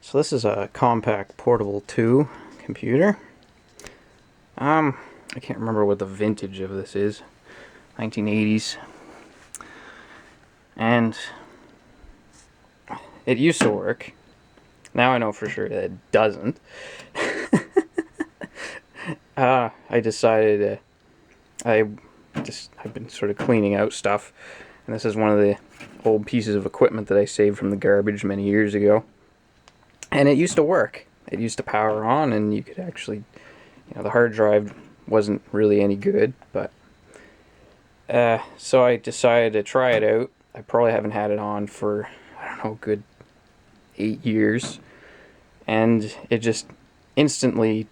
So this is a Compaq Portable 2 computer. I can't remember what the vintage of this is. 1980s. And it used to work. Now I know for sure that it doesn't. I decided I've been sort of cleaning out stuff, and this is one of the old pieces of equipment that I saved from the garbage many years ago. And it used to work. It used to power on, and you could actually, the hard drive wasn't really any good, but so I decided to try it out. I probably haven't had it on for, I don't know, a good 8 years, and it just instantly,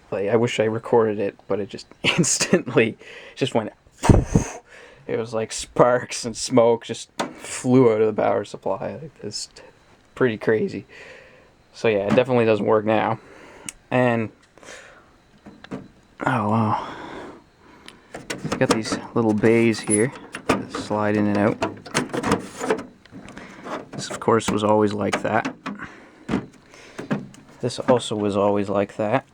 I wish I recorded it, but it just instantly just went poof. It was like sparks and smoke just flew out of the power supply. It's pretty crazy. So yeah, it definitely doesn't work now. And oh wow, I've got these little bays here that slide in and out. This of course was always like that. This also was always like that.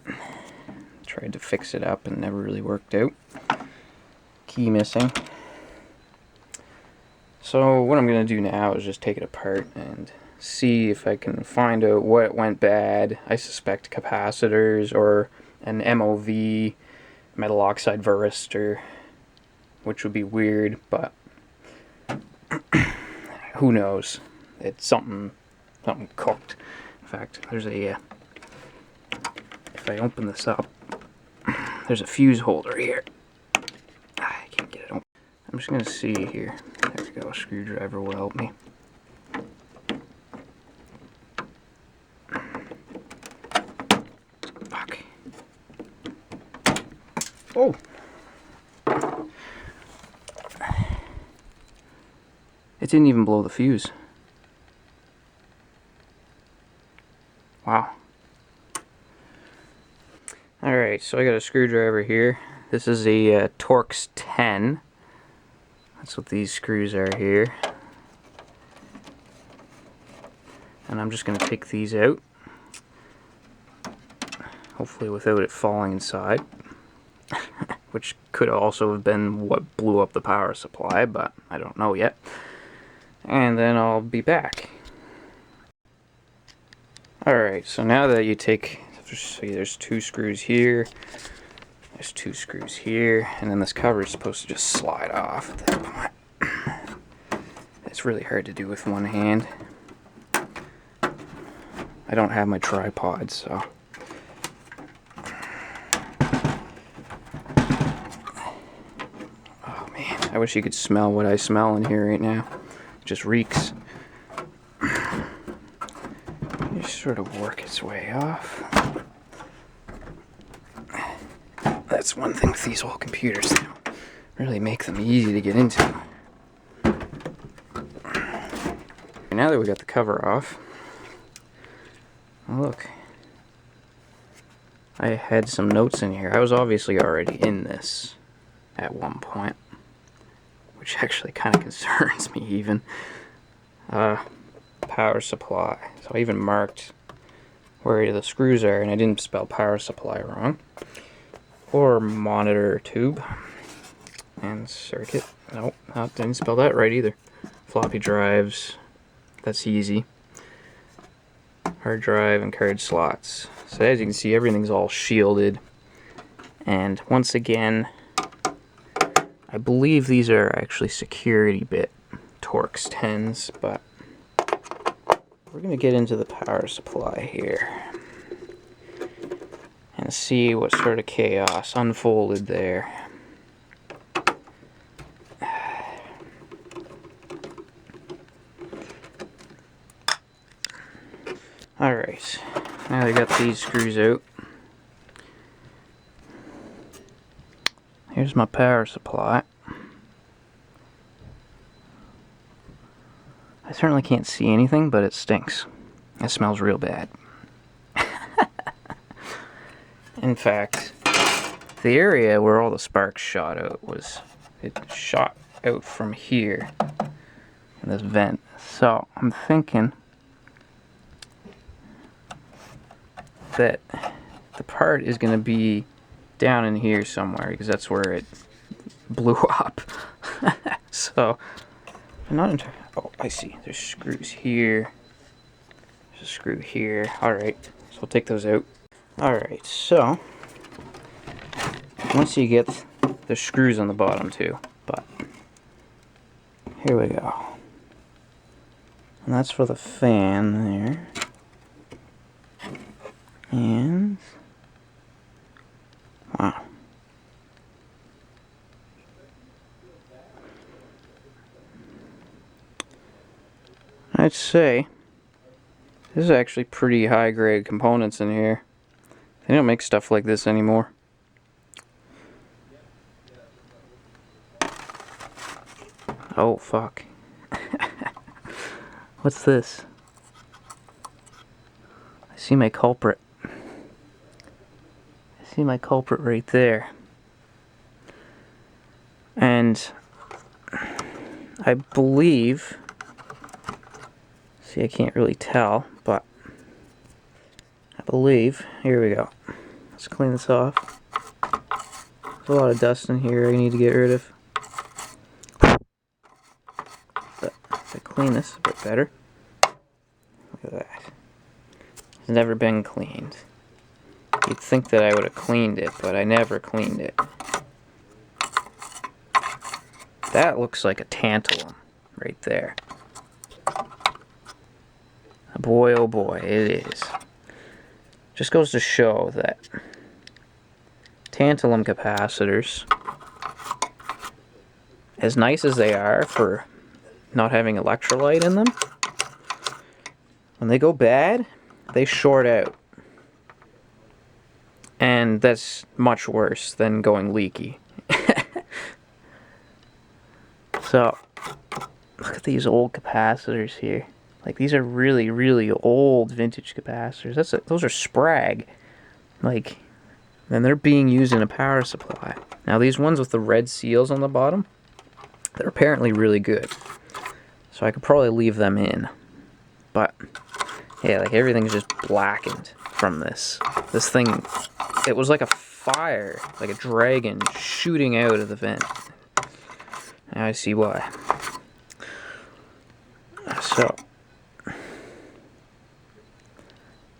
Tried to fix it up and never really worked out. Key missing. So what I'm going to do now is just take it apart and see if I can find out what went bad. I suspect capacitors or an MOV, metal oxide varistor, which would be weird, but who knows? It's something cooked. In fact, there's a if I open this up, there's a fuse holder here. I can't get it open. I'm just gonna see here. There we go. A screwdriver will help me. Fuck. Oh. It didn't even blow the fuse. Wow. Alright, so I got a screwdriver here. This is a Torx 10. That's what these screws are here. And I'm just going to take these out. Hopefully without it falling inside. Which could also have been what blew up the power supply, but I don't know yet. And then I'll be back. Alright, so now that you take, see, there's 2 screws here, there's 2 screws here, and then this cover is supposed to just slide off at that point. It's really hard to do with one hand. I don't have my tripod, so. Oh man, I wish you could smell what I smell in here right now. It just reeks. Sort of work its way off. That's one thing with these old computers, they don't really make them easy to get into. Now that we got the cover off, oh look, I had some notes in here. I was obviously already in this at one point, which actually kind of concerns me even. Power supply. So I even marked where the screws are, and I didn't spell power supply wrong. Or monitor tube. And circuit. Nope, didn't spell that right either. Floppy drives. That's easy. Hard drive and card slots. So as you can see, everything's all shielded. And once again, I believe these are actually security bit Torx 10s, but we're going to get into the power supply here and see what sort of chaos unfolded there. Alright, now I got these screws out. Here's my power supply. I certainly can't see anything, but it stinks. It smells real bad. In fact, the area where all the sparks shot out it shot out from here in this vent. So I'm thinking that the part is going to be down in here somewhere, because that's where it blew up. So, I'm not entirely... Oh, I see. There's screws here. There's a screw here. Alright, so we'll take those out. Alright, so... once you get... there's screws on the bottom too, but... here we go. And that's for the fan there. And... wow. I'd say this is actually pretty high grade components in here. They don't make stuff like this anymore. Oh fuck. What's this? I see my culprit. I see my culprit right there. And I believe... see, I can't really tell, but I believe... here we go. Let's clean this off. There's a lot of dust in here I need to get rid of. But if I clean this a bit better... look at that. It's never been cleaned. You'd think that I would have cleaned it, but I never cleaned it. That looks like a tantalum right there. Boy, oh boy, it is. Just goes to show that tantalum capacitors, as nice as they are for not having electrolyte in them, when they go bad, they short out. And that's much worse than going leaky. So, look at these old capacitors here. Like, these are really, really old vintage capacitors. Those are Sprag. Like, and they're being used in a power supply. Now, these ones with the red seals on the bottom, they're apparently really good. So I could probably leave them in. But, yeah, like, everything's just blackened from this. This thing, it was like a fire, like a dragon shooting out of the vent. Now I see why. So,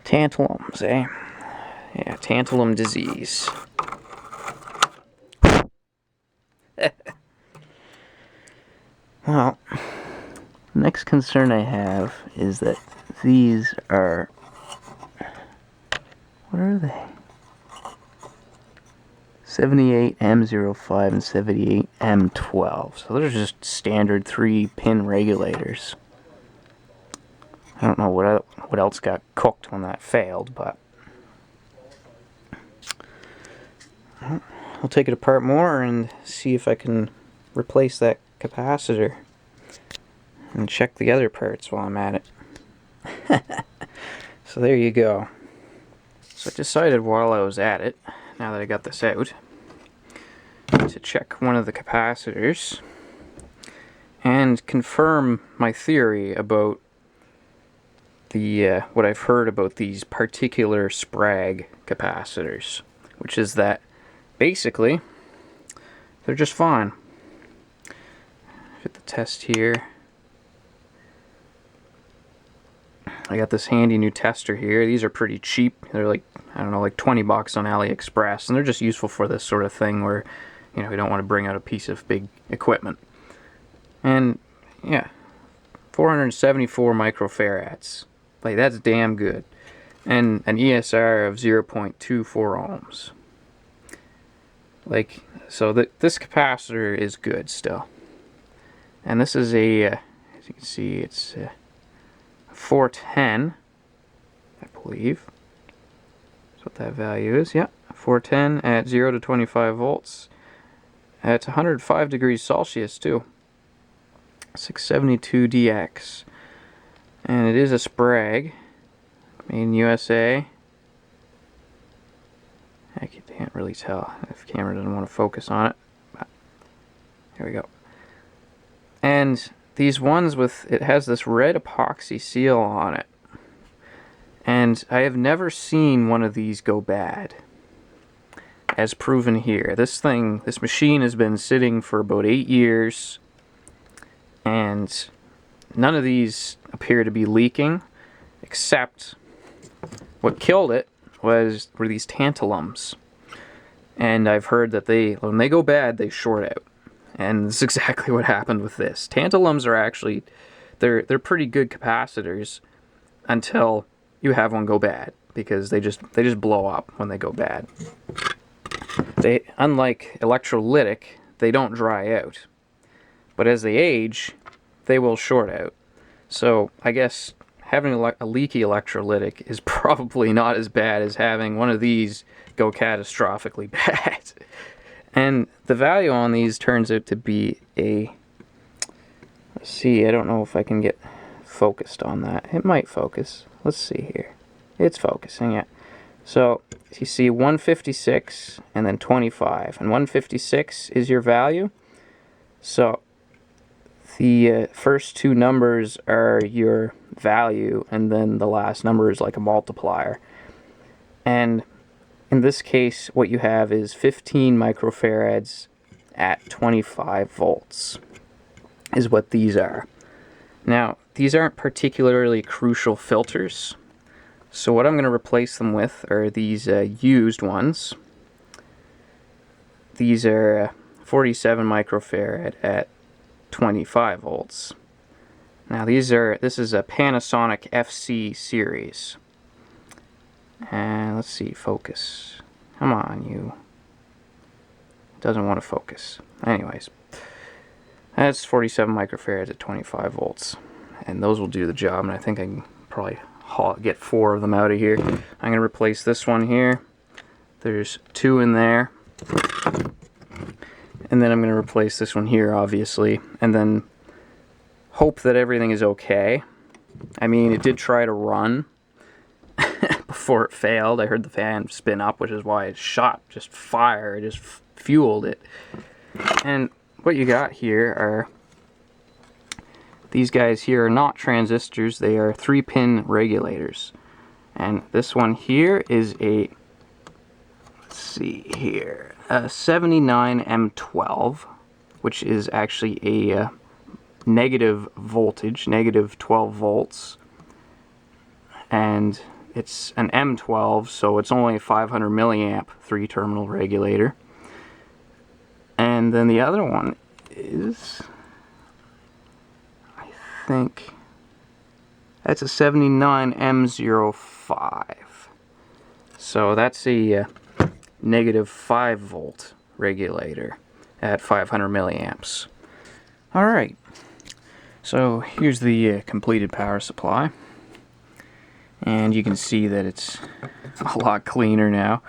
tantalums, eh? Yeah, tantalum disease. Well, next concern I have is that these are... what are they? 78M05 and 78M12. So those are just standard 3-pin regulators. I don't know what else got cooked when that failed, but I'll take it apart more and see if I can replace that capacitor and check the other parts while I'm at it. So there you go. So I decided while I was at it, now that I got this out, to check one of the capacitors and confirm my theory about the what I've heard about these particular Sprag capacitors, which is that basically they're just fine. Fit the test here. I got this handy new tester here. These are pretty cheap. They're like, I don't know, like 20 bucks on AliExpress, and they're just useful for this sort of thing where, you know, we don't want to bring out a piece of big equipment. And yeah, 474 microfarads. Like, that's damn good. And an ESR of 0.24 ohms. Like, so this capacitor is good still. And this is a, as you can see, it's 410, I believe. That's what that value is. Yeah, 410 at 0 to 25 volts. At 105 degrees Celsius too. 672DX. And it is a Sprag, made in USA. I can't really tell if the camera doesn't want to focus on it. But here we go. And these ones with, it has this red epoxy seal on it. And And I have never seen one of these go bad, as proven here. This machine has been sitting for about 8 years, and none of these appear to be leaking, except what killed it were these tantalums. And I've heard that when they go bad, they short out. And this is exactly what happened with this. Tantalums are actually, they're pretty good capacitors until you have one go bad, because they just blow up when they go bad. Unlike electrolytic, they don't dry out. But as they age, they will short out. So I guess having a leaky electrolytic is probably not as bad as having one of these go catastrophically bad. And the value on these turns out to be let's see, I don't know if I can get focused on that. It might focus. Let's see here. It's focusing, yeah. So you see 156 and then 25, and 156 is your value. So the first two numbers are your value, and then the last number is like a multiplier. And in this case, what you have is 15 microfarads at 25 volts is what these are. Now, these aren't particularly crucial filters, so what I'm going to replace them with are these used ones. These are 47 microfarad at 25 volts. Now this is a Panasonic FC series. And let's see, focus. Come on, you. Doesn't want to focus. Anyways, that's 47 microfarads at 25 volts. And those will do the job, and I think I can probably get 4 of them out of here. I'm going to replace this one here. There's 2 in there. And then I'm going to replace this one here, obviously. And then hope that everything is okay. I mean, it did try to run before it failed. I heard the fan spin up, which is why it shot just fire. It just fueled it. And what you got here are these guys here are not transistors, they are 3-pin regulators. And this one here is a, let's see here, a 79M12, which is actually a negative voltage, negative 12 volts. And it's an M12, so it's only a 500 milliamp 3-terminal regulator. And then the other one is, I think, that's a 79M05. So that's a negative 5 volt regulator at 500 milliamps. Alright, so here's the completed power supply. And you can see that it's a lot cleaner now.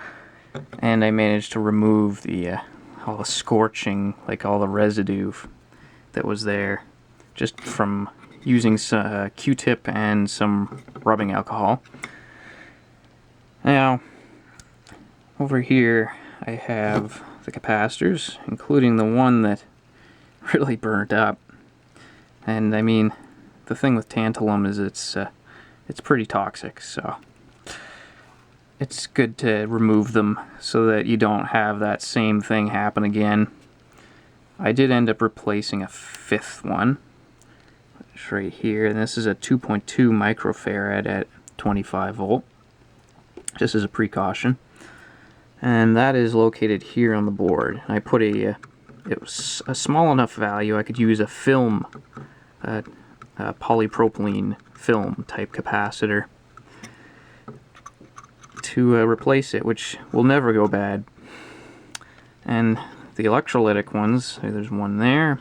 And I managed to remove the all the scorching, like all the residue that was there, just from using some Q-tip and some rubbing alcohol. Now, over here I have the capacitors, including the one that really burnt up. And I mean, the thing with tantalum is it's pretty toxic, so it's good to remove them so that you don't have that same thing happen again. I did end up replacing a 5th one. It's right here, and this is a 2.2 microfarad at 25 volt, just as a precaution. And that is located here on the board. I put it was a small enough value I could use a film, polypropylene film type capacitor to replace it, which will never go bad. And the electrolytic ones, there's one there,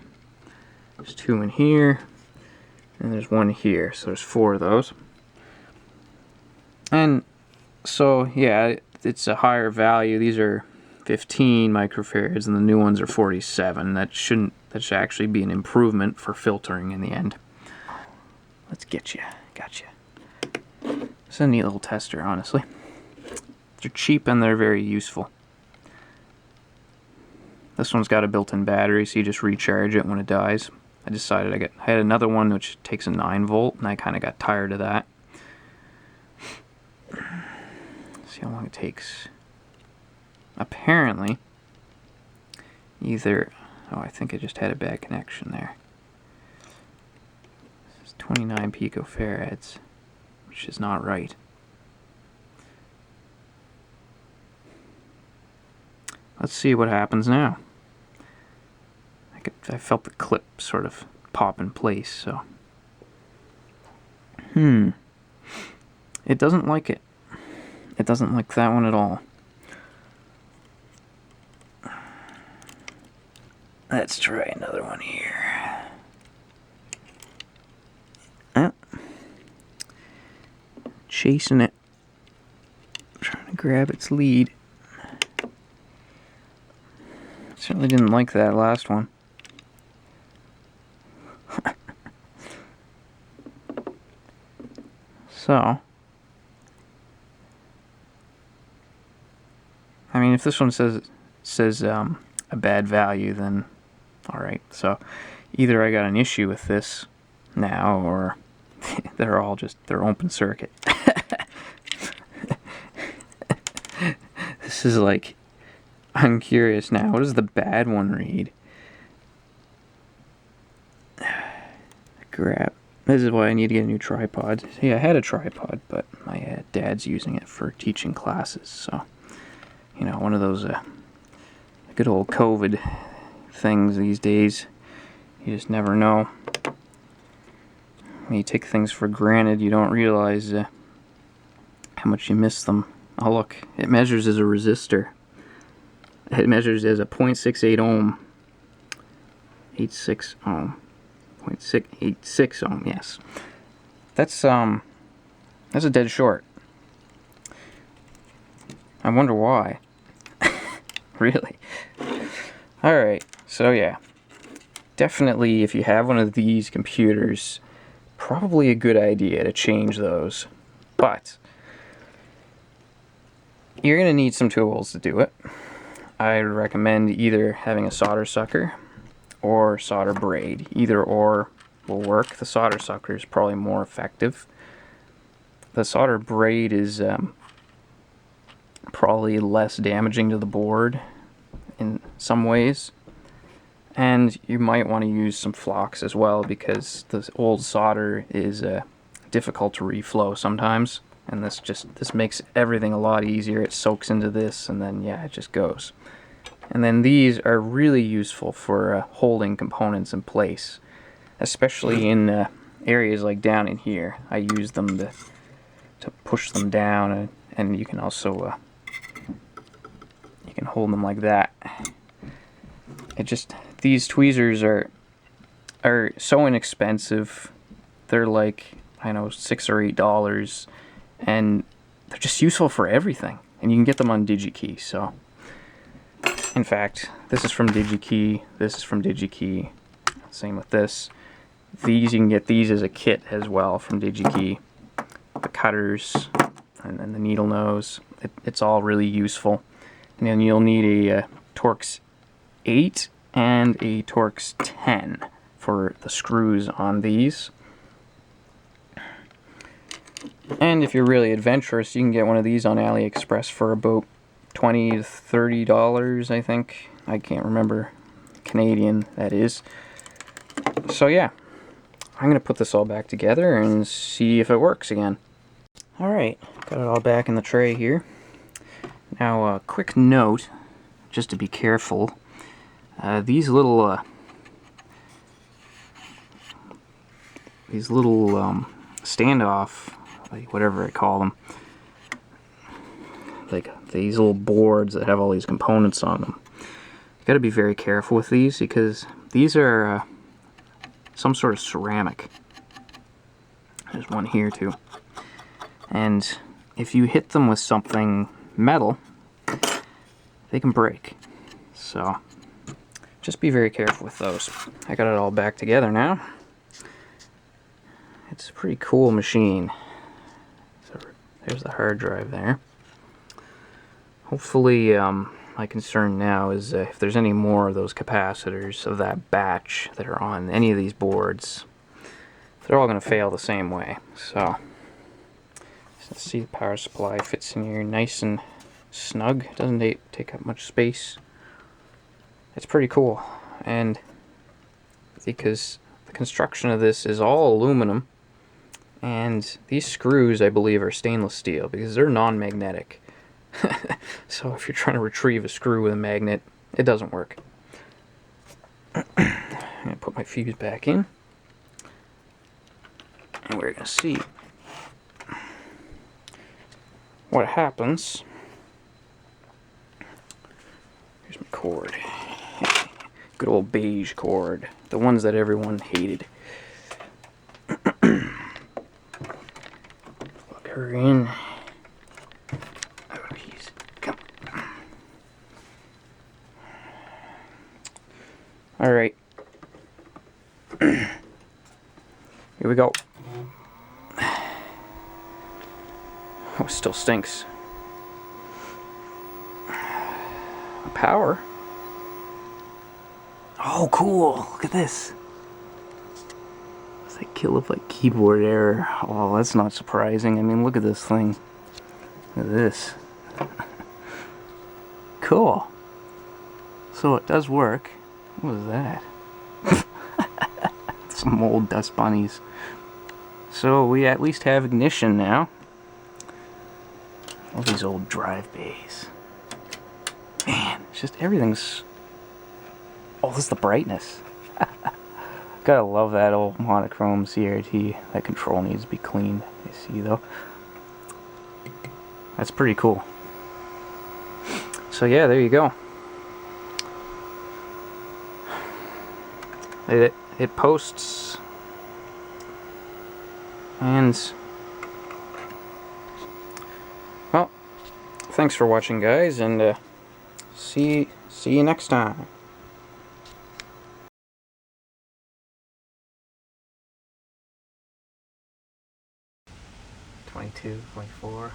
there's 2 in here, and there's 1 here, so there's 4 of those. And so yeah, it's a higher value. These are 15 microfarads and the new ones are 47. That should actually be an improvement for filtering in the end. Let's get you. Gotcha. It's a neat little tester, honestly. They're cheap and they're very useful. This one's got a built-in battery, so you just recharge it when it dies. I decided I had another one which takes a 9 volt, and I kind of got tired of that. see how long it takes. Apparently, either... Oh, I think I just had a bad connection there. This is 29 picofarads, which is not right. Let's see what happens now. I felt the clip sort of pop in place, so... It doesn't like it. It doesn't like that one at all. Let's try another one here. Chasing it. Trying to grab its lead. Certainly didn't like that last one. So, I mean, if this one says a bad value, then all right. So, either I got an issue with this now, or they're open circuit. This is like, I'm curious now. What does the bad one read? Grab. This is why I need to get a new tripod. Yeah, I had a tripod, but my dad's using it for teaching classes. So, you know, one of those good old COVID things these days. You just never know. When you take things for granted, you don't realize how much you miss them. Oh, look, it measures as a resistor. It measures as a 0.68 ohm. 86 ohm. 0.686 ohm, yes. That's a dead short. I wonder why. Really? Alright, so yeah. Definitely, if you have one of these computers, probably a good idea to change those. But you're going to need some tools to do it. I recommend either having a solder sucker or solder braid. Either or will work. The solder sucker is probably more effective. The solder braid is probably less damaging to the board in some ways. And you might want to use some flocks as well, because the old solder is difficult to reflow sometimes. And this makes everything a lot easier. It soaks into this, and then yeah, it just goes. And then these are really useful for holding components in place, especially in areas like down in here. I use them to push them down, and you can also you can hold them like that. These tweezers are so inexpensive. They're like, I know, $6 or $8, and they're just useful for everything. And you can get them on DigiKey. So, in fact, this is from DigiKey. This is from DigiKey. Same with this. These, you can get these as a kit as well from DigiKey. The cutters and then the needle nose. It's all really useful. And then you'll need a Torx 8 and a Torx 10 for the screws on these. And if you're really adventurous, you can get one of these on AliExpress for about $20 to $30, I think. I can't remember. Canadian, that is. So yeah, I'm going to put this all back together and see if it works again. Alright, got it all back in the tray here. Now, a quick note, just to be careful. These little standoff, like whatever I call them, like these little boards that have all these components on them. You got to be very careful with these, because these are some sort of ceramic. There's one here too. And if you hit them with something metal, they can break. So just be very careful with those. I got it all back together now. It's a pretty cool machine. So there's the hard drive there. Hopefully, my concern now is if there's any more of those capacitors of that batch that are on any of these boards, they're all going to fail the same way. So See, the power supply fits in here nice and snug. It doesn't take up much space. It's pretty cool, and because the construction of this is all aluminum, and these screws, I believe, are stainless steel because they're non-magnetic. So if you're trying to retrieve a screw with a magnet, it doesn't work. I'm going to put my fuse back in, and we're going to see what happens. Here's my cord. Good old beige cord. The ones that everyone hated. Plug her in. Oh, jeez. Come. Alright. Here we go. Oh, it still stinks. Power. Oh, cool. Look at this. It's like kilobyte keyboard error. Oh, that's not surprising. I mean, look at this thing. Look at this. Cool. So it does work. What was that? Some old dust bunnies. So we at least have ignition now. All these old drive bays. Man, it's just everything's... Oh, this is the brightness. Gotta love that old monochrome CRT. That control needs to be cleaned. You see, though. That's pretty cool. So yeah, there you go. It posts, and well, thanks for watching, guys, and see you next time. 22, 24.